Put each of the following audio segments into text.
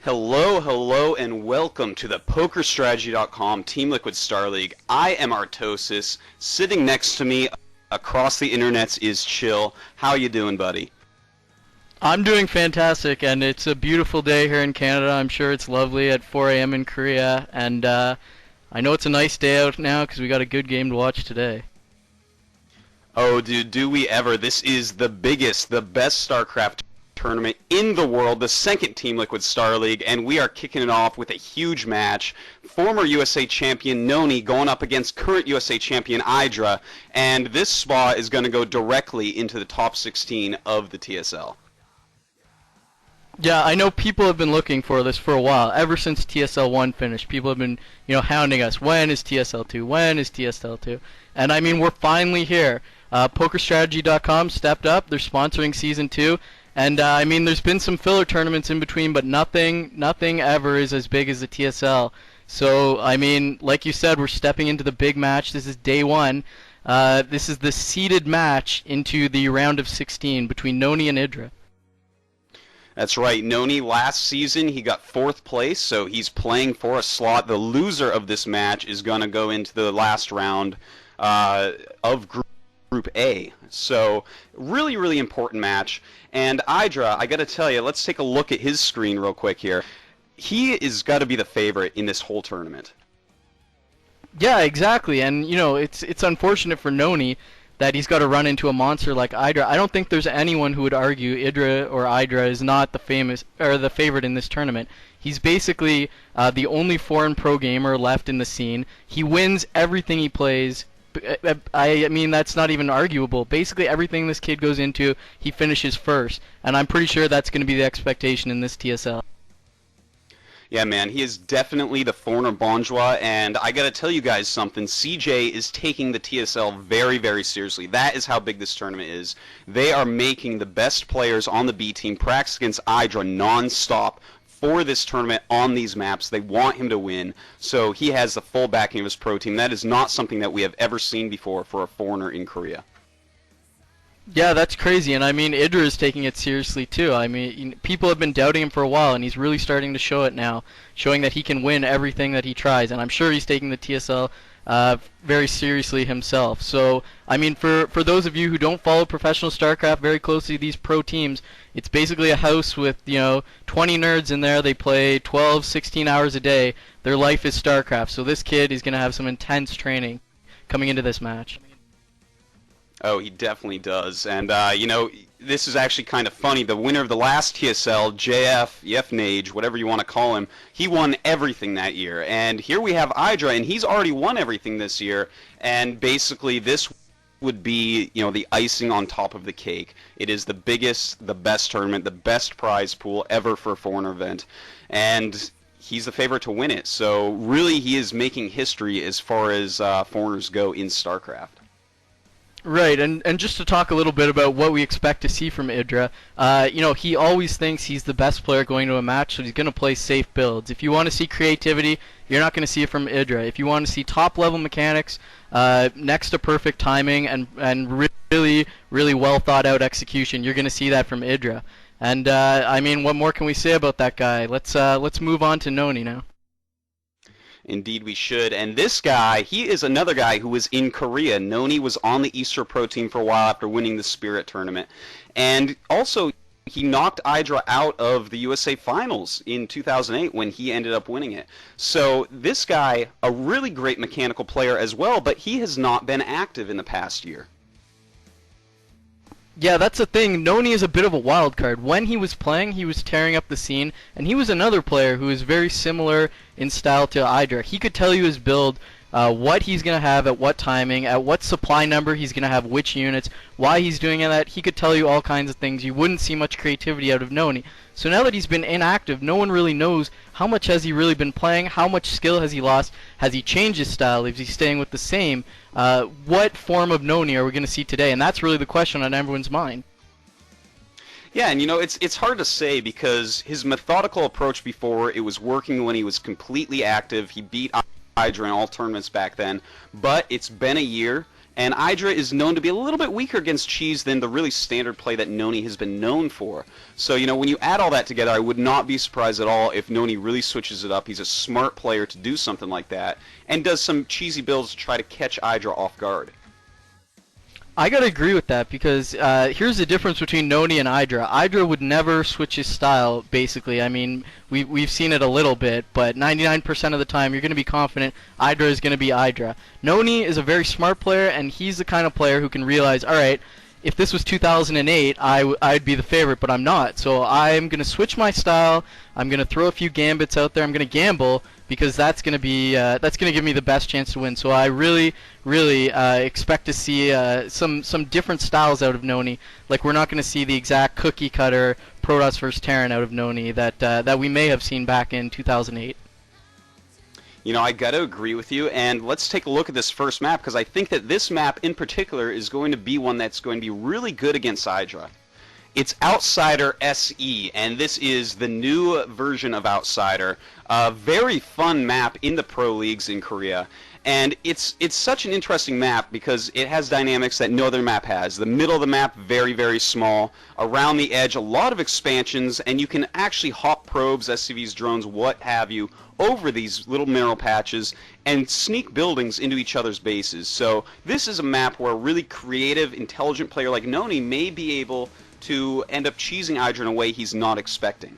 Hello, hello, and welcome to the PokerStrategy.com Team Liquid Star League. I am Artosis. Sitting next to me across the internets is Chill. How you doing, buddy? I'm doing fantastic, and it's a beautiful day here in Canada. I'm sure it's lovely at 4 a.m. in Korea, and I know it's a nice day out now because we got a good game to watch today. Oh, dude, do we ever. This is the biggest, the best StarCraft tournament in the world, the second Team Liquid Star League, and we are kicking it off with a huge match. Former USA champion NonY going up against current USA champion Idra, and this spot is going to go directly into the top 16 of the TSL. Yeah, I know people have been looking for this for a while. Ever since TSL 1 finished, people have been, hounding us. When is TSL 2? When is TSL 2? And I mean, we're finally here. PokerStrategy.com stepped up. They're sponsoring Season 2. And I mean, there's been some filler tournaments in between, but nothing ever is as big as the TSL. So, I mean, like you said, we're stepping into the big match. This is day one. This is the seeded match into the round of 16 between NonY and Idra. That's right. NonY last season, he got 4th place, so he's playing for a slot. The loser of this match is going to go into the last round of Group A. So, really, really important match. And Idra, I got to tell you, let's take a look at his screen real quick here. He is got to be the favorite in this whole tournament. Yeah, exactly. And, it's unfortunate for NonY that he's got to run into a monster like Idra. I don't think there's anyone who would argue Idra or Idra is not the favorite in this tournament. He's basically the only foreign pro gamer left in the scene. He wins everything he plays. I mean, that's not even arguable. Basically, everything this kid goes into, he finishes first. And I'm pretty sure that's going to be the expectation in this TSL. Yeah, man, he is definitely the foreigner Bonjour, and I gotta tell you guys something. CJ is taking the TSL very, very seriously. That is how big this tournament is. They are making the best players on the B team practice against Idra non-stop for this tournament on these maps. They want him to win, so he has the full backing of his pro team. That is not something that we have ever seen before for a foreigner in Korea. Yeah, that's crazy, and I mean, Idra is taking it seriously too. I mean, people have been doubting him for a while, and he's really starting to show it now, showing that he can win everything that he tries, and I'm sure he's taking the TSL very seriously himself. So, I mean, for those of you who don't follow professional StarCraft very closely, these pro teams, it's basically a house with, 20 nerds in there. They play 12, 16 hours a day. Their life is StarCraft, so this kid is going to have some intense training coming into this match. Oh, he definitely does. And, this is actually kind of funny. The winner of the last TSL, JF, Yefnage, whatever you want to call him, he won everything that year. And here we have Idra, and he's already won everything this year. And basically, this would be, the icing on top of the cake. It is the biggest, the best tournament, the best prize pool ever for a foreigner event. And he's the favorite to win it. So, really, he is making history as far as foreigners go in StarCraft. Right, and just to talk a little bit about what we expect to see from Idra, he always thinks he's the best player going to a match, so he's going to play safe builds. If you want to see creativity, you're not going to see it from Idra. If you want to see top-level mechanics, next to perfect timing and really, really well-thought-out execution, you're going to see that from Idra. And, I mean, what more can we say about that guy? Let's move on to NonY now. Indeed we should. And this guy, he is another guy who was in Korea. NonY was on the Easter Pro team for a while after winning the Spirit tournament. And also, he knocked Idra out of the USA Finals in 2008 when he ended up winning it. So this guy, a really great mechanical player as well, but he has not been active in the past year. Yeah, that's the thing. NonY is a bit of a wild card. When he was playing, he was tearing up the scene, and he was another player who is very similar in style to Idra. He could tell you his build, what he's going to have at what timing, at what supply number he's going to have which units, why he's doing that. He could tell you all kinds of things. You wouldn't see much creativity out of NonY. So now that he's been inactive, no one really knows how much has he really been playing, how much skill has he lost, has he changed his style, is he staying with the same, what form of NonY are we going to see today? And that's really the question on everyone's mind. Yeah, and it's hard to say because his methodical approach before, it was working when he was completely active. He beat Idra in all tournaments back then, but it's been a year, And Idra is known to be a little bit weaker against cheese than the really standard play that NonY has been known for. So, you know, when you add all that together, I would not be surprised at all if NonY really switches it up. He's a smart player to do something like that, and does some cheesy builds to try to catch Idra off guard. I gotta agree with that because here's the difference between NonY and Idra. Idra would never switch his style, basically. I mean, we've seen it a little bit, but 99% of the time you're gonna be confident Idra is gonna be Idra. NonY is a very smart player, and he's the kind of player who can realize, all right, if this was 2008, I'd be the favorite, but I'm not. So I'm gonna switch my style. I'm gonna throw a few gambits out there. I'm gonna gamble because that's gonna give me the best chance to win. So I really expect to see some different styles out of NonY. Like, we're not gonna see the exact cookie cutter Protoss versus Terran out of NonY that we may have seen back in 2008. You know, I gotta agree with you, and let's take a look at this first map, because I think that this map in particular is going to be one that's going to be really good against Idra. It's Outsider SE, and this is the new version of Outsider. A very fun map in the pro leagues in Korea. And it's such an interesting map because it has dynamics that no other map has. The middle of the map, very, very small. Around the edge, a lot of expansions, and you can actually hop probes, SCVs, drones, what have you, over these little mineral patches and sneak buildings into each other's bases. So this is a map where a really creative, intelligent player like NonY may be able to end up cheesing Idra in a way he's not expecting.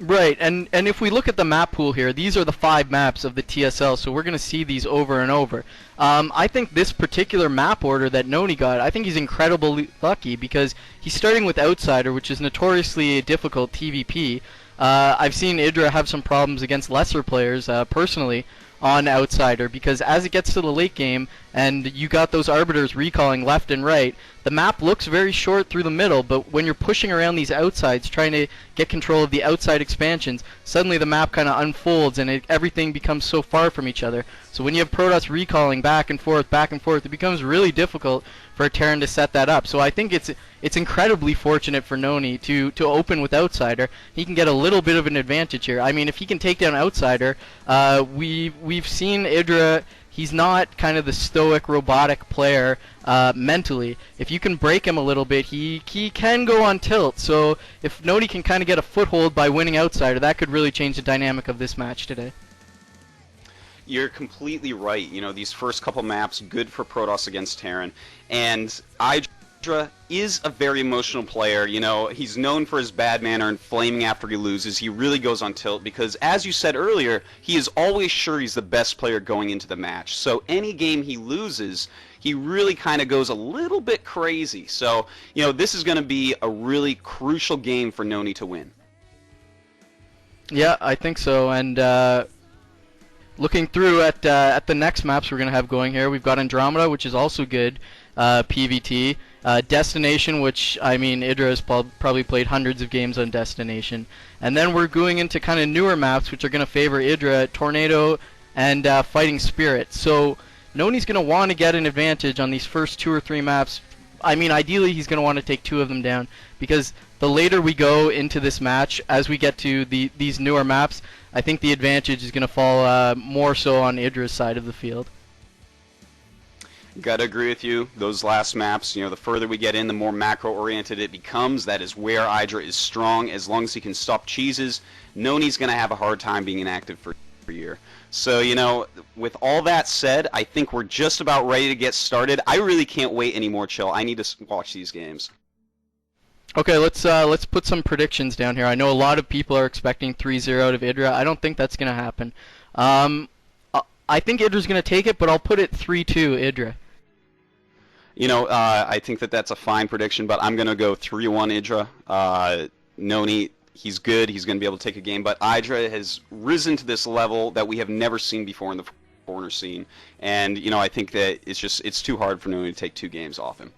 Right, and if we look at the map pool here, these are the 5 maps of the TSL, so we're going to see these over and over. I think this particular map order that NonY got, I think he's incredibly lucky because he's starting with Outsider, which is notoriously a difficult TVP. I've seen Idra have some problems against lesser players, personally, on Outsider, because as it gets to the late game and you got those arbiters recalling left and right, the map looks very short through the middle, but when you're pushing around these outsides trying to get control of the outside expansions, suddenly the map kind of unfolds and everything becomes so far from each other. So when you have Protoss recalling back and forth, it becomes really difficult for a Terran to set that up. So I think it's incredibly fortunate for NonY to open with Outsider. He can get a little bit of an advantage here. I mean, if he can take down Outsider, we've seen Idra. He's not kind of the stoic, robotic player mentally. If you can break him a little bit, he can go on tilt. So if NonY can kind of get a foothold by winning Outsider, that could really change the dynamic of this match today. You're completely right. You know, these first couple maps, good for Protoss against Terran. And Idra is a very emotional player. You know, he's known for his bad manner and flaming after he loses. He really goes on tilt because, as you said earlier, he is always sure he's the best player going into the match. So any game he loses, he really kind of goes a little bit crazy. So, you know, this is going to be a really crucial game for NonY to win. Yeah, I think so. And looking through at the next maps we're going to have going here, we've got Andromeda, which is also good PvT. Destination, which, I mean, Idra has probably played hundreds of games on Destination. And then we're going into kind of newer maps, which are going to favor Idra, Tornado, and Fighting Spirit. So NonY's going to want to get an advantage on these first 2 or 3 maps. I mean, ideally, he's going to want to take 2 of them down, because the later we go into this match, as we get to these newer maps, I think the advantage is going to fall more so on Idra's side of the field. Gotta agree with you. Those last maps, you know, the further we get in, the more macro-oriented it becomes. That is where Idra is strong. As long as he can stop cheeses, NonY's gonna have a hard time being inactive for a year. So, you know, with all that said, I think we're just about ready to get started. I really can't wait anymore, Chill. I need to watch these games. Okay, let's put some predictions down here. I know a lot of people are expecting 3-0 out of Idra. I don't think that's gonna happen. I think Idra's gonna take it, but I'll put it 3-2 Idra. You know, I think that that's a fine prediction, but I'm going to go 3-1 Idra. NonY, he's good. He's going to be able to take a game, but Idra has risen to this level that we have never seen before in the corner scene. And, you know, I think that it's too hard for NonY to take 2 games off him.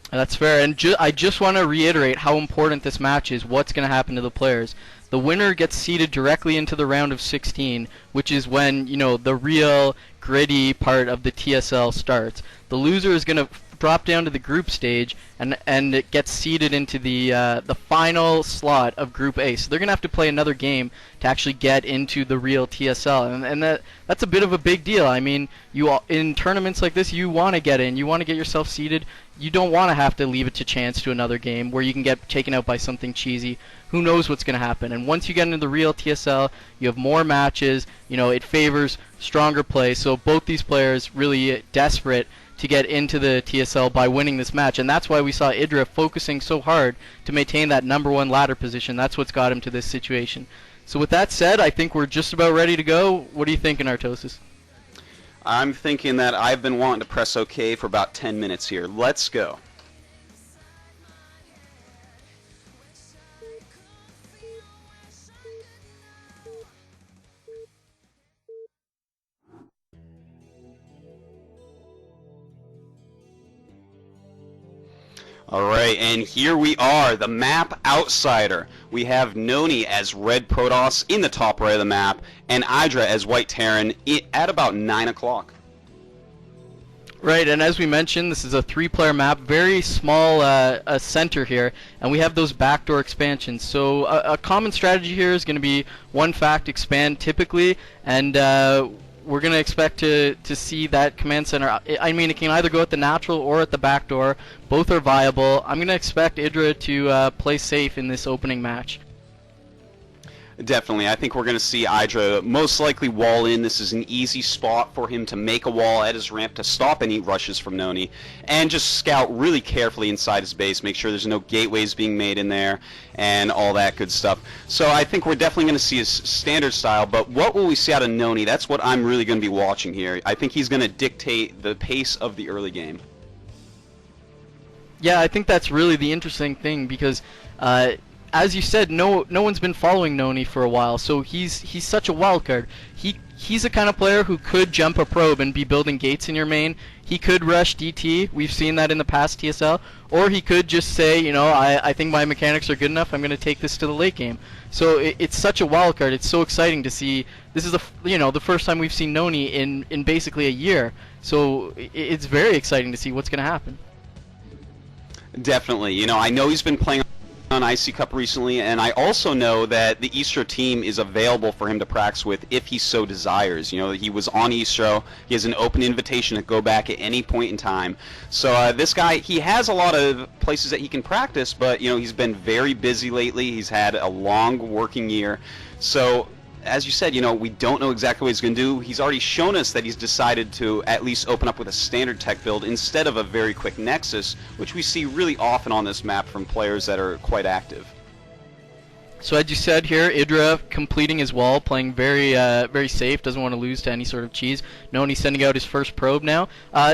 That's fair, and I just want to reiterate how important this match is, what's going to happen to the players. The winner gets seeded directly into the round of 16, which is when, you know, the real gritty part of the TSL starts. The loser is going to drop down to the group stage, and it gets seeded into the final slot of Group A. So they're gonna have to play another game to actually get into the real TSL, and that's a bit of a big deal. I mean, in tournaments like this, you want to get in, you want to get yourself seeded. You don't want to have to leave it to chance to another game where you can get taken out by something cheesy. Who knows what's going to happen? And once you get into the real TSL, you have more matches. You know, it favors stronger play. So both these players really desperate to get into the TSL by winning this match, and that's why we saw Idra focusing so hard to maintain that #1 ladder position. That's what's got him to this situation. So with that said, I think we're just about ready to go. What are you thinking, Artosis? I'm thinking that I've been wanting to press OK for about 10 minutes here. Let's go. Alright, and here we are, the map outsider. We have NonY as red Protoss in the top right of the map, and Idra as white Terran at about 9 o'clock. Right, and as we mentioned, this is a 3-player map, very small center here, and we have those backdoor expansions. So a common strategy here is going to be one fact expand typically, and we're going to expect to see that command center. I mean, it can either go at the natural or at the back door. Both are viable. I'm going to expect Idra to play safe in this opening match. Definitely. I think we're going to see Idra most likely wall in. This is an easy spot for him to make a wall at his ramp to stop any rushes from NonY, and just scout really carefully inside his base, make sure there's no gateways being made in there, and all that good stuff. So I think we're definitely going to see his standard style, but what will we see out of NonY? That's what I'm really going to be watching here. I think he's going to dictate the pace of the early game. Yeah, I think that's really the interesting thing, because as you said, no one's been following NonY for a while, so he's such a wild card. He's the kind of player who could jump a probe and be building gates in your main. He could rush DT. We've seen that in the past TSL. Or he could just say, you know, I think my mechanics are good enough. I'm going to take this to the late game. So it's such a wild card. It's so exciting to see. This is the first time we've seen NonY in basically a year. So it's very exciting to see what's going to happen. Definitely. You know, I know he's been playing on IC Cup recently, and I also know that the Istro team is available for him to practice with if he so desires. You know, he was on Istro. He has an open invitation to go back at any point in time. So this guy, he has a lot of places that he can practice, but, you know, he's been very busy lately. He's had a long working year. So as you said, you know, we don't know exactly what he's going to do. He's already shown us that he's decided to at least open up with a standard tech build instead of a very quick Nexus, which we see really often on this map from players that are quite active. So as you said here, Idra completing his wall, playing very safe, doesn't want to lose to any sort of cheese. NonY sending out his first probe now.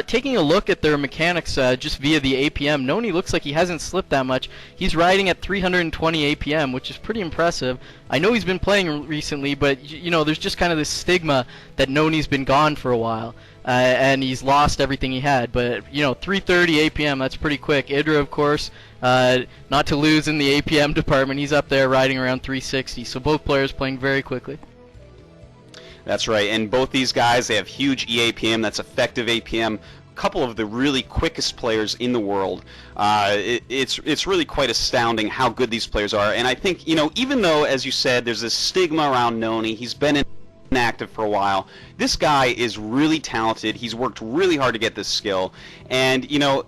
Taking a look at their mechanics just via the APM, NonY looks like he hasn't slipped that much. He's riding at 320 APM, which is pretty impressive. I know he's been playing recently, but you know, there's just kind of this stigma that NonY's been gone for a while. And he's lost everything he had, but you know, 330 APM, that's pretty quick. Idra, of course, not to lose in the APM department, he's up there riding around 360, so both players playing very quickly. That's right, and both these guys, they have huge EAPM, that's effective APM, a couple of the really quickest players in the world. It's really quite astounding how good these players are, and I think, you know, even though, as you said, there's this stigma around NonY, he's been inactive for a while, this guy is really talented. He's worked really hard to get this skill, and you know,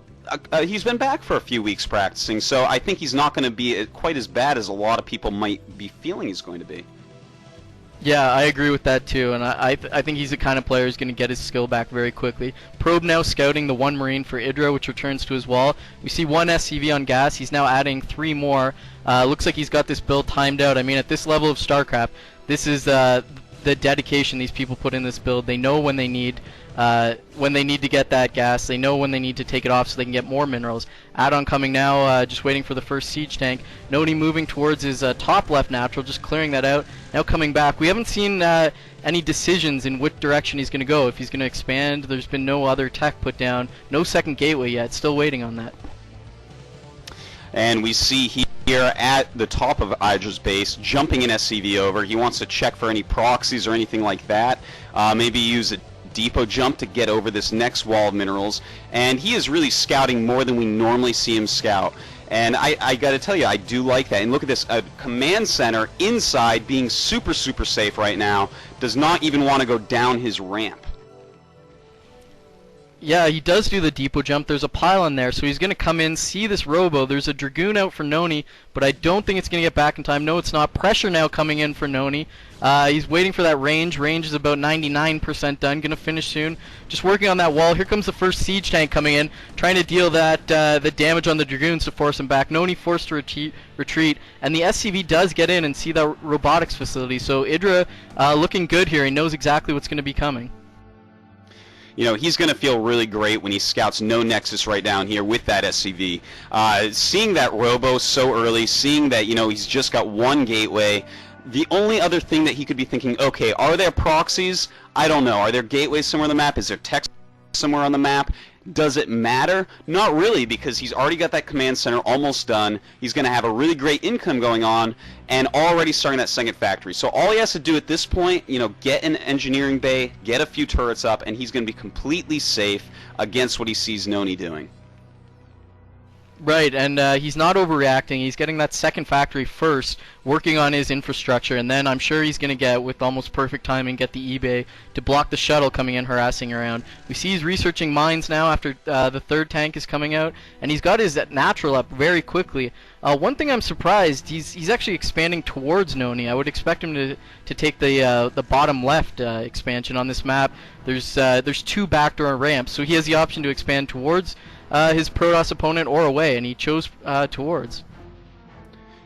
he's been back for a few weeks practicing, so I think he's not going to be quite as bad as a lot of people might be feeling he's going to be. Yeah, I agree with that too, and I think he's the kind of player who's going to get his skill back very quickly. Probe now scouting the 1 Marine for Idra, which returns to his wall. We see 1 SCV on gas. He's now adding 3 more. Looks like he's got this build timed out. I mean, at this level of StarCraft, this is the dedication these people put in this build. They know when they need to get that gas. They know when they need to take it off so they can get more minerals. Add-on coming now, just waiting for the first siege tank. NonY moving towards his top left natural, just clearing that out. Now coming back. We haven't seen any decisions in which direction he's going to go. If he's going to expand, there's been no other tech put down. No second gateway yet. Still waiting on that. And we see here at the top of Idra's base, jumping an SCV over. He wants to check for any proxies or anything like that. Maybe use a depot jump to get over this next wall of minerals, and he is really scouting more than we normally see him scout. And I got to tell you, I do like that. And look at this, a command center inside being super safe right now, does not even want to go down his ramp. Yeah, he does do the depot jump. There's a pylon there, so he's going to come in, see this robo. There's a Dragoon out for NonY, but I don't think it's going to get back in time. No, it's not. Pressure now coming in for NonY. He's waiting for that range. Range is about 99% done. Going to finish soon. Just working on that wall. Here comes the first siege tank coming in, trying to deal that the damage on the Dragoons to force him back. NonY forced to retreat, and the SCV does get in and see the robotics facility. So Idra looking good here. He knows exactly what's going to be coming. You know, he's going to feel really great when he scouts no Nexus right down here with that SCV. Seeing that robo so early, seeing that, you know, he's just got one gateway, the only other thing that he could be thinking, okay, are there proxies? I don't know. Are there gateways somewhere on the map? Is there text somewhere on the map? Does it matter? Not really, because he's already got that command center almost done. He's going to have a really great income going on and already starting that second factory. So all he has to do at this point, you know, get an engineering bay, get a few turrets up, and he's going to be completely safe against what he sees NonY doing. Right, and he's not overreacting. He's getting that second factory first, working on his infrastructure, and then I'm sure he's going to get, with almost perfect timing, get the eBay to block the shuttle coming in harassing around. We see he's researching mines now after the third tank is coming out, and he's got his natural up very quickly. One thing I'm surprised, he's actually expanding towards NonY. I would expect him to take the bottom left expansion on this map. There's two backdoor ramps, so he has the option to expand towards his Protoss opponent or away, and he chose towards.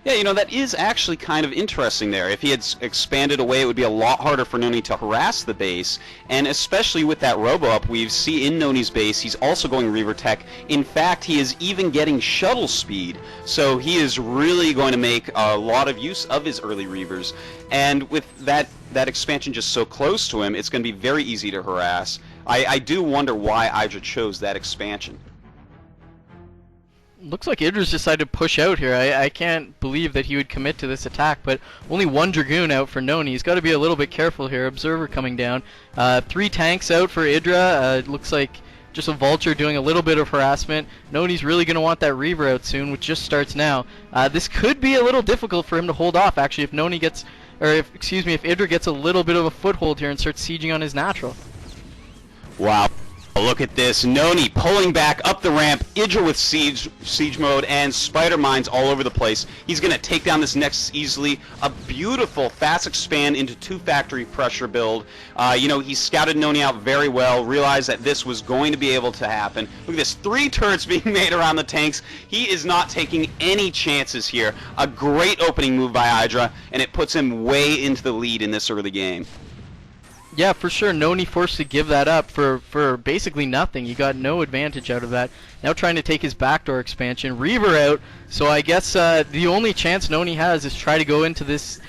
Yeah, you know, that is actually kind of interesting there. If he had expanded away, it would be a lot harder for NonY to harass the base, and especially with that robo-up, we see in NonY's base, he's also going Reaver Tech. In fact, he is even getting shuttle speed, so he is really going to make a lot of use of his early Reavers. And with that expansion just so close to him, it's going to be very easy to harass. I do wonder why Idra chose that expansion. Looks like Idra's decided to push out here. I can't believe that he would commit to this attack, but only one Dragoon out for NonY. He's got to be a little bit careful here. Observer coming down. 3 tanks out for Idra. Looks like just a Vulture doing a little bit of harassment. NonY's really going to want that Reaver out soon, which just starts now. This could be a little difficult for him to hold off, actually, if NonY gets, or if Idra gets a little bit of a foothold here and starts sieging on his natural. Wow. Look at this, NonY pulling back up the ramp, Idra with siege mode, and spider mines all over the place. He's going to take down this Nexus easily. A beautiful fast expand into 2 factory pressure build. You know, he scouted NonY out very well, realized that this was going to be able to happen. Look at this, 3 turrets being made around the tanks. He is not taking any chances here. A great opening move by Idra, and it puts him way into the lead in this early game. Yeah, for sure. NonY forced to give that up for basically nothing. He got no advantage out of that. Now trying to take his backdoor expansion. Reaver out, so I guess the only chance NonY has is try to go into this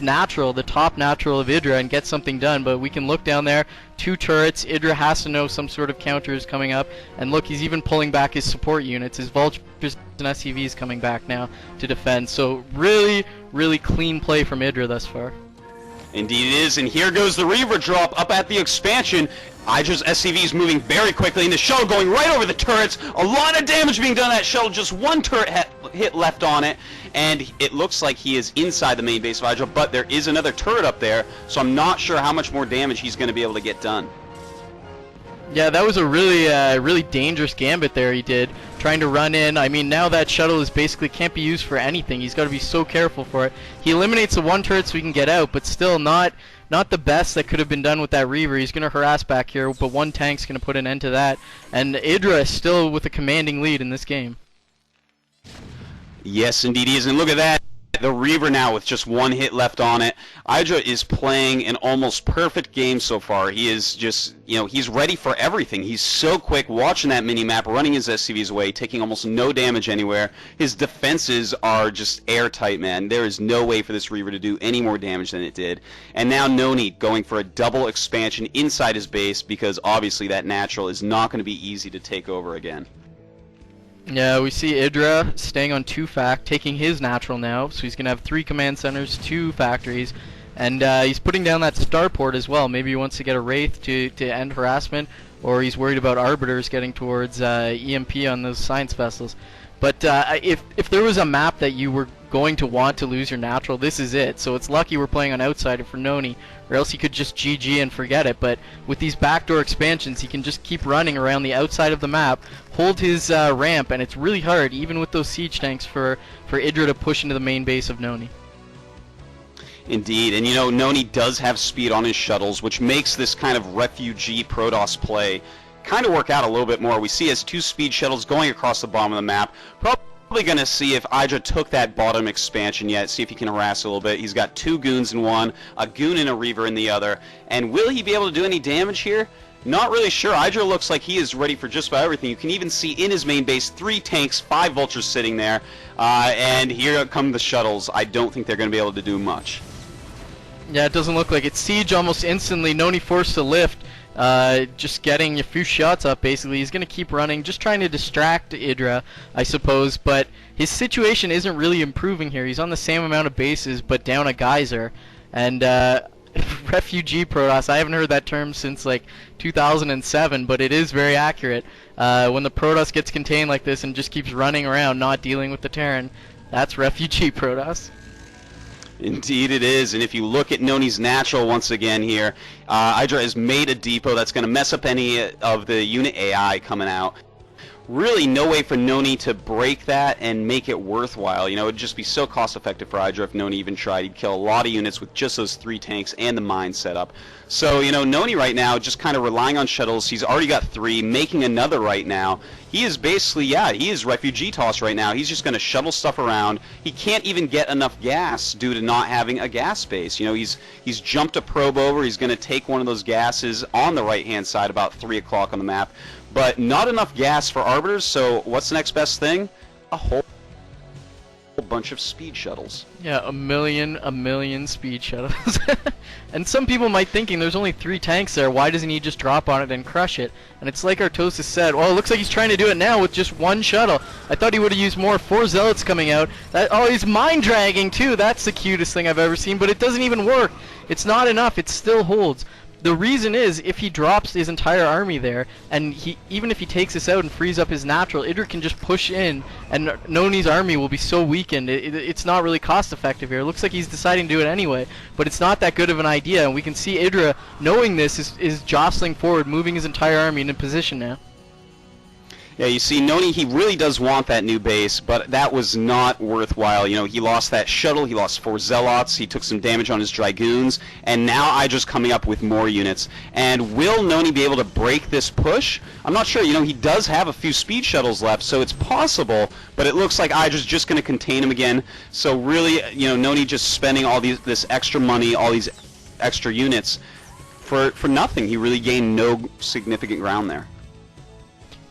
natural, the top natural of Idra, and get something done. But we can look down there, 2 turrets. Idra has to know some sort of counter is coming up. And look, he's even pulling back his support units. His Vultures and SCVs coming back now to defend. So really, really clean play from Idra thus far. Indeed it is, and here goes the Reaver drop up at the expansion. Idra's SCV is moving very quickly, and the shuttle going right over the turrets. A lot of damage being done to that shuttle, just 1 turret hit left on it, and it looks like he is inside the main base of Idra, but there is another turret up there, so I'm not sure how much more damage he's going to be able to get done. Yeah, that was a really dangerous gambit there he did, trying to run in. I mean, now that shuttle is basically can't be used for anything. He's got to be so careful for it. He eliminates the 1 turret so he can get out, but still not the best that could have been done with that Reaver. He's going to harass back here, but 1 tank's going to put an end to that. And Idra is still with a commanding lead in this game. Yes, indeed he is, and look at that. The Reaver now with just 1 hit left on it. Idra is playing an almost perfect game so far. He is just, you know, he's ready for everything. He's so quick, watching that mini-map, running his SCVs away, taking almost no damage anywhere. His defenses are just airtight, man. There is no way for this Reaver to do any more damage than it did. And now NonY going for a double expansion inside his base, because obviously that natural is not going to be easy to take over again. Yeah, we see Idra staying on 2 fact, taking his natural now, so he's going to have 3 command centers, 2 factories, And he's putting down that starport as well. Maybe he wants to get a Wraith to end harassment, or he's worried about Arbiters getting towards EMP on those science vessels. But if there was a map that you were going to want to lose your natural, this is it. So it's lucky we're playing on Outsider for NonY, or else he could just GG and forget it. But with these backdoor expansions, he can just keep running around the outside of the map, hold his ramp, and it's really hard, even with those siege tanks, for Idra to push into the main base of NonY. Indeed, and you know, NonY does have speed on his shuttles, which makes this kind of refugee Protoss play kind of work out a little bit more. We see his 2 speed shuttles going across the bottom of the map. Probably going to see if Idra took that bottom expansion yet, see if he can harass a little bit. He's got 2 goons in one, a goon and a reaver in the other, and will he be able to do any damage here? Not really sure. Idra looks like he is ready for just about everything. You can even see in his main base 3 tanks, 5 vultures sitting there, and here come the shuttles. I don't think they're going to be able to do much. Yeah, it doesn't look like it. Siege almost instantly. NonY forced to lift. Just getting a few shots up, basically. He's going to keep running, just trying to distract Idra, I suppose, but his situation isn't really improving here. He's on the same amount of bases, but down a geyser. And refugee Protoss, I haven't heard that term since like 2007, but it is very accurate. When the Protoss gets contained like this and just keeps running around, not dealing with the Terran, that's refugee Protoss. Indeed it is, and if you look at NonY's natural once again here, Idra has made a depot that's going to mess up any of the unit AI coming out. Really no way for NonY to break that and make it worthwhile. You know, it would just be so cost effective for Idra if NonY even tried. He'd kill a lot of units with just those 3 tanks and the mine setup. So, you know, NonY right now just kind of relying on shuttles. He's already got 3, making another right now. He is basically, yeah, he is refugee toss right now. He's just going to shuttle stuff around. He can't even get enough gas due to not having a gas base. You know, he's jumped a probe over. He's going to take one of those gases on the right-hand side about 3 o'clock on the map. But not enough gas for Arbiters, so what's the next best thing? A whole bunch of speed shuttles. Yeah, a million speed shuttles. And some people might thinking there's only 3 tanks there, why doesn't he just drop on it and crush it? And it's like Artosis said, well, it looks like he's trying to do it now with just 1 shuttle. I thought he would have used more. 4 zealots coming out. Oh, he's mine dragging too. That's the cutest thing I've ever seen, but it doesn't even work. It's not enough. It still holds. The reason is, if he drops his entire army there, and even if he takes this out and frees up his natural, Idra can just push in, and NonY's army will be so weakened, it's not really cost effective here. It looks like he's deciding to do it anyway, but it's not that good of an idea, and we can see Idra, knowing this, is jostling forward, moving his entire army into position now. Yeah, you see, NonY, he really does want that new base, but that was not worthwhile. You know, he lost that shuttle, he lost 4 zealots, he took some damage on his dragoons, and now Idra's coming up with more units. And will NonY be able to break this push? I'm not sure. You know, he does have a few speed shuttles left, so it's possible, but it looks like Idra's just going to contain him again. So really, you know, NonY just spending all this extra money, all these extra units for nothing. He really gained no significant ground there.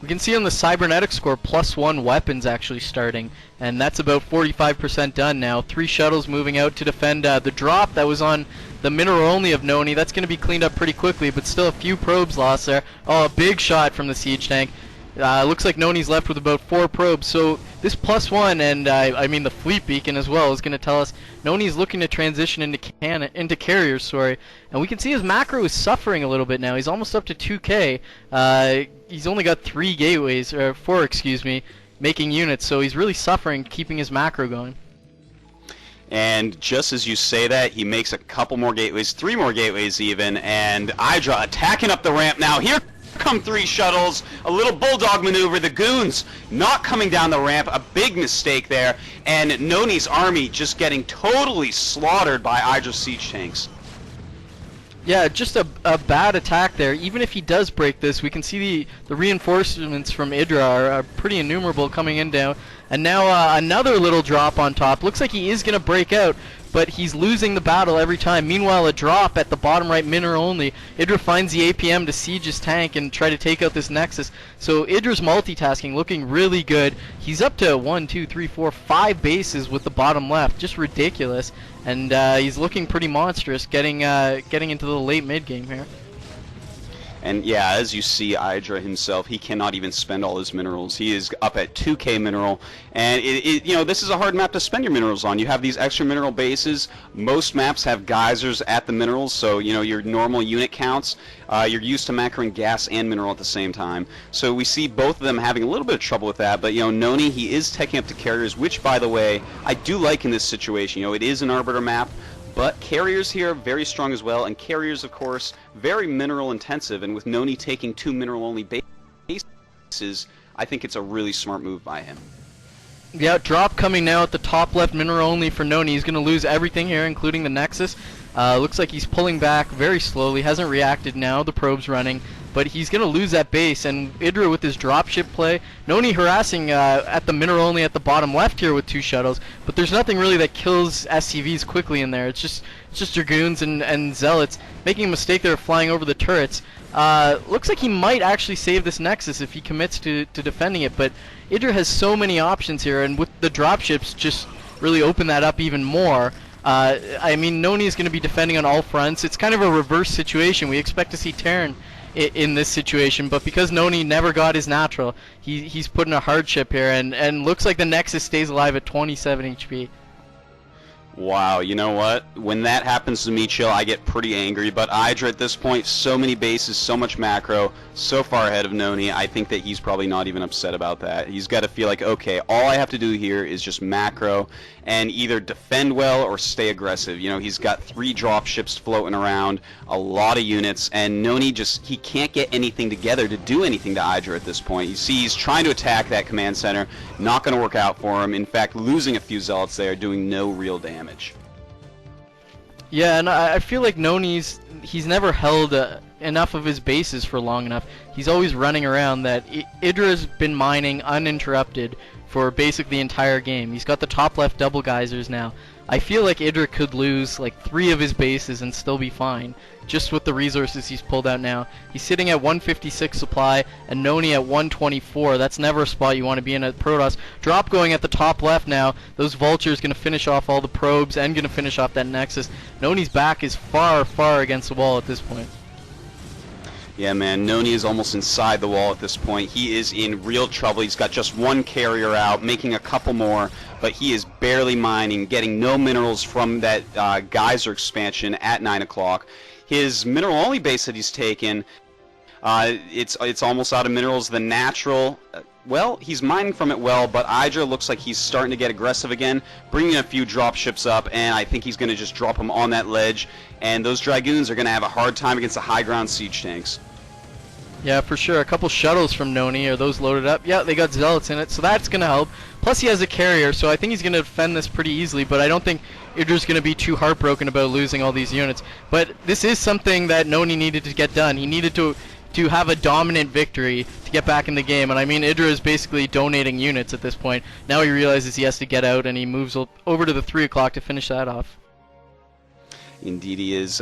We can see on the cybernetic score +1 weapons actually starting, and that's about 45% done now. 3 shuttles moving out to defend the drop that was on the mineral only of NonY. That's going to be cleaned up pretty quickly, but still a few probes lost there. Oh, a big shot from the siege tank. Looks like NonY's left with about 4 probes, so this +1, and I mean the fleet beacon as well, is going to tell us NonY's looking to transition into carriers, sorry. And we can see his macro is suffering a little bit now. He's almost up to 2k. He's only got 3 gateways, or 4, excuse me, making units, so he's really suffering keeping his macro going. And just as you say that, he makes a couple more gateways, 3 more gateways even, and Idra attacking up the ramp now. Here come 3 shuttles, a little bulldog maneuver, the goons not coming down the ramp, a big mistake there, and NonY's army just getting totally slaughtered by Idra's siege tanks. Yeah, just a bad attack there. Even if he does break this, we can see the reinforcements from Idra are pretty innumerable coming in down. And now another little drop on top. Looks like he is going to break out, but he's losing the battle every time. Meanwhile, a drop at the bottom right mineral only. Idra finds the APM to siege his tank and try to take out this Nexus. So Idra's multitasking looking really good. He's up to 1, 2, 3, 4, 5 bases with the bottom left. Just ridiculous. And he's looking pretty monstrous getting into the late mid game here. And yeah, as you see, Idra himself, he cannot even spend all his minerals. He is up at 2k mineral, and you know, this is a hard map to spend your minerals on. You have these extra mineral bases. Most maps have geysers at the minerals, so you know your normal unit counts. You're used to macroing gas and mineral at the same time. So we see both of them having a little bit of trouble with that. But you know, NonY, he is taking up the carriers, which, by the way, I do like in this situation. You know, it is an Arbiter map. But carriers here very strong as well, and carriers, of course, very mineral intensive, and with NonY taking 2 mineral only bases, I think it's a really smart move by him. Yeah, drop coming now at the top left, mineral only for NonY. He's going to lose everything here, including the Nexus. Looks like he's pulling back very slowly, hasn't reacted now, the probe's running, but he's going to lose that base, and Idra with his dropship play, NonY harassing at the mineral only at the bottom left here with 2 shuttles, but there's nothing really that kills SCVs quickly in there. It's just Dragoons and Zealots making a mistake there, flying over the turrets. Looks like he might actually save this Nexus if he commits to defending it, but Idra has so many options here, and with the dropships just really open that up even more. I mean, NonY is going to be defending on all fronts. It's kind of a reverse situation. We expect to see Terran in this situation, but because NonY never got his natural, he's put in a hardship here, and looks like the Nexus stays alive at 27 HP. Wow, you know what? When that happens to me, Chill, I get pretty angry, but Idra at this point, so many bases, so much macro, so far ahead of NonY, I think that he's probably not even upset about that. He's got to feel like, okay, all I have to do here is just macro and either defend well or stay aggressive. You know, he's got 3 drop ships floating around, a lot of units, and NonY just, he can't get anything together to do anything to Idra at this point. You see, he's trying to attack that command center, not going to work out for him. In fact, losing a few Zealots there, doing no real damage. Yeah, and I feel like he's never held enough of his bases for long enough. He's always running around that. Idra's been mining uninterrupted for basically the entire game. He's got the top left double geysers now. I feel like Idra could lose like 3 of his bases and still be fine, just with the resources he's pulled out now. He's sitting at 156 supply and NonY at 124. That's never a spot you want to be in at Protoss. Drop going at the top left now. Those vultures going to finish off all the probes and going to finish off that Nexus. NonY's back is far, far against the wall at this point. Yeah, man, NonY is almost inside the wall at this point. He is in real trouble. He's got just 1 carrier out, making a couple more, but he is barely mining, getting no minerals from that geyser expansion at 9 o'clock. His mineral-only base that he's taken, it's almost out of minerals. The natural, well, he's mining from it well, but Idra looks like he's starting to get aggressive again, bringing a few drop ships up, and I think he's going to just drop them on that ledge, and those Dragoons are going to have a hard time against the high ground siege tanks. Yeah, for sure. A couple shuttles from NonY. Are those loaded up? Yeah, they got Zealots in it, so that's going to help. Plus, he has a carrier, so I think he's going to defend this pretty easily, but I don't think Idra's going to be too heartbroken about losing all these units. But this is something that NonY needed to get done. He needed to have a dominant victory to get back in the game, and I mean, Idra is basically donating units at this point. Now he realizes he has to get out, and he moves over to the 3 o'clock to finish that off. Indeed he is.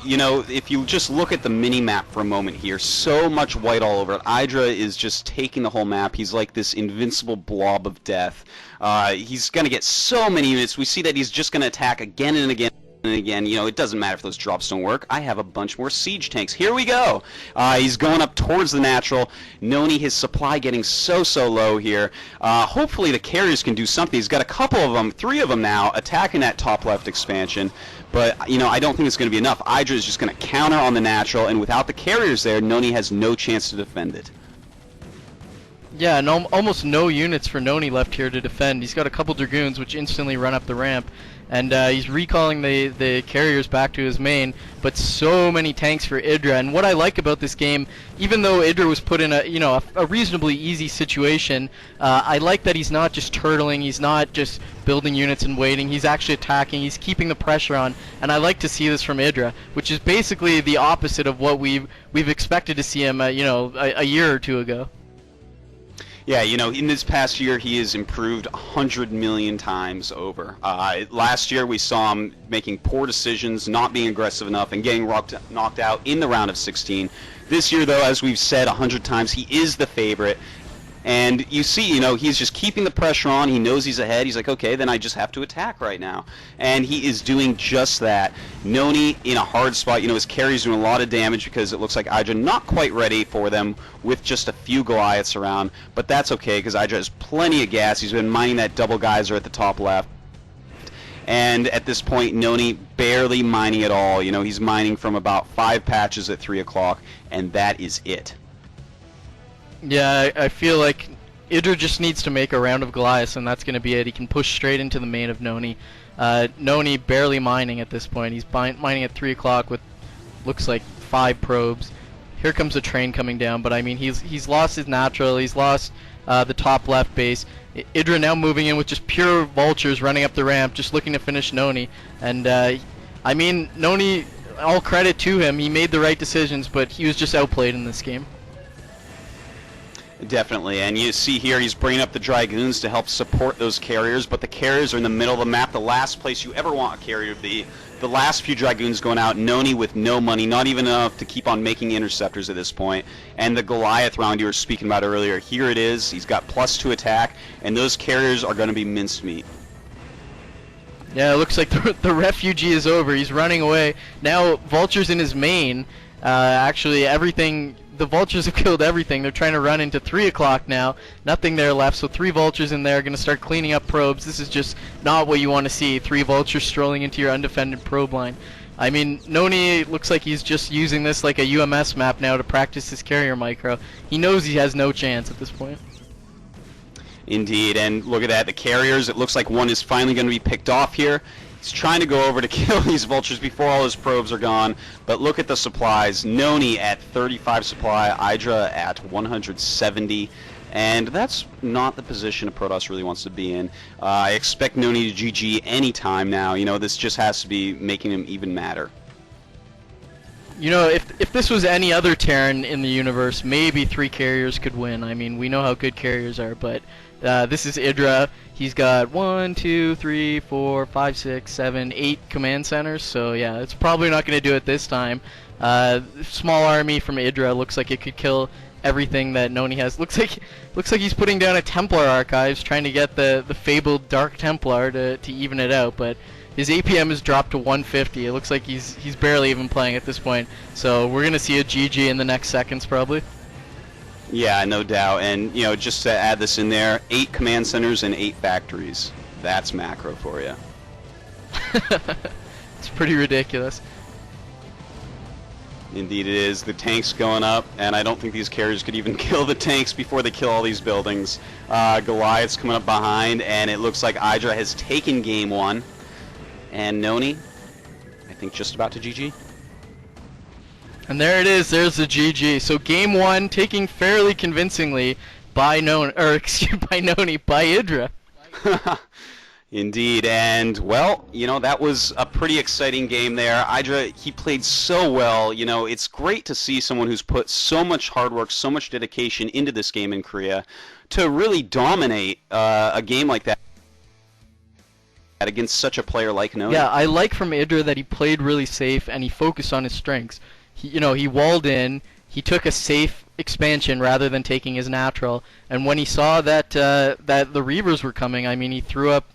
You know, if you just look at the mini-map for a moment here, so much white all over it. Idra is just taking the whole map. He's like this invincible blob of death. He's going to get so many units. We see that he's just going to attack again and again. And again, you know, it doesn't matter if those drops don't work. I have a bunch more siege tanks. Here we go. He's going up towards the natural. NonY, his supply getting so low here. Hopefully the carriers can do something. He's got a couple of them, 3 of them now, attacking that top left expansion. But, you know, I don't think it's going to be enough. Idra is just going to counter on the natural, and without the carriers there, NonY has no chance to defend it. Yeah, and almost no units for NonY left here to defend. He's got a couple Dragoons, which instantly run up the ramp. And he's recalling the carriers back to his main, but so many tanks for Idra. And what I like about this game, even though Idra was put in a reasonably easy situation, I like that he's not just turtling, he's not just building units and waiting, he's actually attacking, he's keeping the pressure on, and I like to see this from Idra, which is basically the opposite of what we've expected to see him, a year or 2 ago. Yeah, you know, in this past year, he has improved 100 million times over. Last year, we saw him making poor decisions, not being aggressive enough, and getting knocked out in the round of 16. This year, though, as we've said 100 times, he is the favorite. And you see, he's just keeping the pressure on. He knows he's ahead. He's like, okay, then I just have to attack right now. And he is doing just that. NonY in a hard spot. His carry's doing a lot of damage because it looks like Idra not quite ready for them with just a few Goliaths around. But that's okay because Idra has plenty of gas. He's been mining that double geyser at the top left. And at this point, NonY barely mining at all. He's mining from about 5 patches at 3 o'clock, and that is it. Yeah, I feel like Idra just needs to make a round of Goliaths, and that's going to be it. He can push straight into the main of NonY. NonY barely mining at this point. He's mining at 3 o'clock with, looks like, 5 probes. Here comes a train coming down, but I mean, he's lost his natural. He's lost the top left base. Idra now moving in with just pure vultures running up the ramp, just looking to finish NonY. And, I mean, NonY, all credit to him. He made the right decisions, but he was just outplayed in this game. Definitely, and you see here he's bringing up the Dragoons to help support those carriers, but the carriers are in the middle of the map, the last place you ever want a carrier to be. The last few Dragoons going out, NonY with no money, not even enough to keep on making interceptors at this point. And the Goliath round you were speaking about earlier, here it is. He's got +2 attack, and those carriers are going to be mincemeat. Yeah, it looks like the refugee is over. He's running away. Now, Vulture's in his main. Actually, everything... The Vultures have killed everything. They're trying to run into 3 o'clock now. Nothing there left, so 3 Vultures in there are going to start cleaning up probes. This is just not what you want to see. 3 Vultures strolling into your undefended probe line. I mean, NonY looks like he's just using this like a UMS map now to practice his carrier micro. He knows he has no chance at this point. Indeed, and look at that. The carriers, it looks like one is finally going to be picked off here. He's trying to go over to kill these Vultures before all his probes are gone, but look at the supplies. NonY at 35 supply, Idra at 170, and that's not the position a Protoss really wants to be in. I expect NonY to GG anytime now. This just has to be making him even madder. If this was any other Terran in the universe, maybe 3 carriers could win. I mean, we know how good carriers are, but this is Idra. He's got 1, 2, 3, 4, 5, 6, 7, 8 command centers, so yeah, it's probably not going to do it this time. Small army from Idra looks like it could kill everything that NonY has. Looks like he's putting down a Templar archives, trying to get the fabled Dark Templar to even it out, but his APM has dropped to 150. It looks like he's barely even playing at this point, so we're going to see a GG in the next seconds probably. Yeah, no doubt. And, just to add this in there, 8 command centers and 8 factories. That's macro for you. It's pretty ridiculous. Indeed it is. The tanks going up, and I don't think these carriers could even kill the tanks before they kill all these buildings. Goliath's coming up behind, and it looks like Idra has taken game 1. And NonY, I think just about to GG. And there it is. There's the GG. So game 1 taking fairly convincingly by NonY by Idra. Indeed, and well, that was a pretty exciting game there. Idra, he played so well. It's great to see someone who's put so much hard work, so much dedication into this game in Korea to really dominate a game like that against such a player like NonY. Yeah, I like from Idra that he played really safe and he focused on his strengths. He walled in, he took a safe expansion rather than taking his natural, and when he saw that the Reavers were coming, I mean, he threw up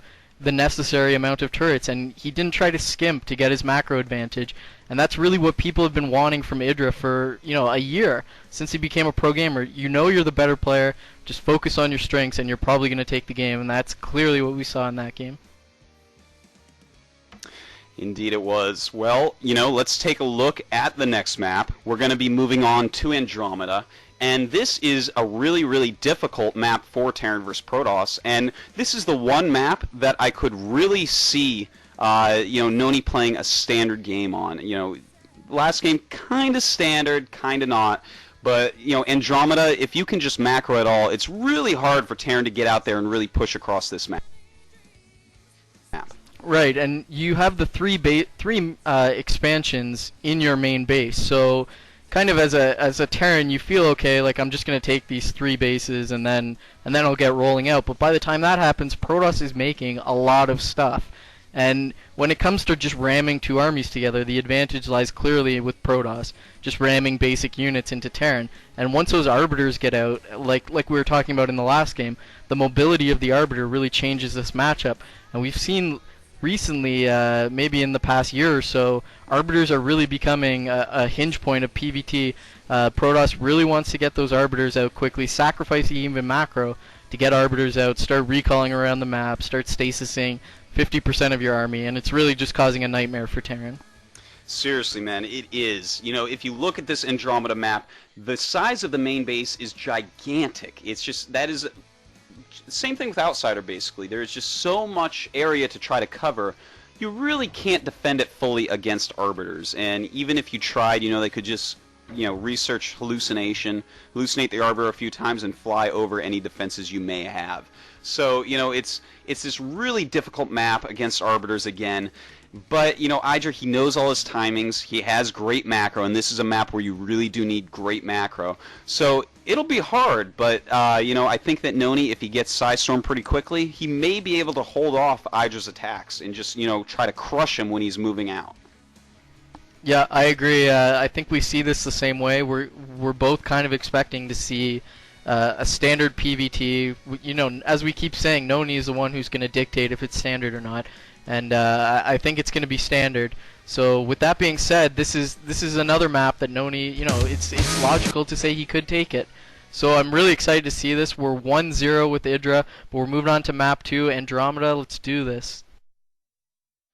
the necessary amount of turrets, and he didn't try to skimp to get his macro advantage, and that's really what people have been wanting from Idra for, a year, since he became a pro gamer. You're the better player, just focus on your strengths, and you're probably going to take the game, and that's clearly what we saw in that game. Indeed it was. Well, let's take a look at the next map. We're going to be moving on to Andromeda, and this is a really, really difficult map for Terran vs. Protoss, and this is the one map that I could really see, NonY playing a standard game on. Last game kind of standard, kind of not, but, Andromeda, if you can just macro at all, it's really hard for Terran to get out there and really push across this map. Right, and you have the three expansions in your main base, so kind of as a Terran, you feel okay, like I'm just gonna take these 3 bases and then I'll get rolling out. But by the time that happens, Protoss is making a lot of stuff, And when it comes to just ramming two armies together, the advantage lies clearly with Protoss, just ramming basic units into Terran. And once those Arbiters get out, like we were talking about in the last game, the mobility of the Arbiter really changes this matchup. And we've seen recently, maybe in the past year or so, Arbiters are really becoming a hinge point of PvT. Protoss really wants to get those Arbiters out quickly, sacrificing even macro to get Arbiters out, start recalling around the map, start stasising 50% of your army, and it's really just causing a nightmare for Terran. Seriously, man, it is. You know, if you look at this Andromeda map, the size of the main base is gigantic. It's just, that is, same thing with Outsider, basically. There is just so much area to try to cover. You really can't defend it fully against Arbiters, and even if you tried, you know, they could just, you know, research hallucinate the Arbiter a few times and fly over any defenses you may have. So, you know, it's this really difficult map against Arbiters again. But, you know, Idra, he knows all his timings. He has great macro, and this is a map where you really do need great macro. So it'll be hard, but, you know, I think that NonY, if he gets Psystorm pretty quickly, he may be able to hold off Idra's attacks and just, you know, try to crush him when he's moving out. Yeah, I agree. I think we see this the same way. We're both kind of expecting to see a standard PvT. You know, as we keep saying, NonY is the one who's going to dictate if it's standard or not, and I think it's going to be standard. So with that being said, this is another map that NonY, you know, it's logical to say he could take it. So I'm really excited to see this. We're 1-0 with Idra, but we're moving on to map 2, Andromeda. Let's do this.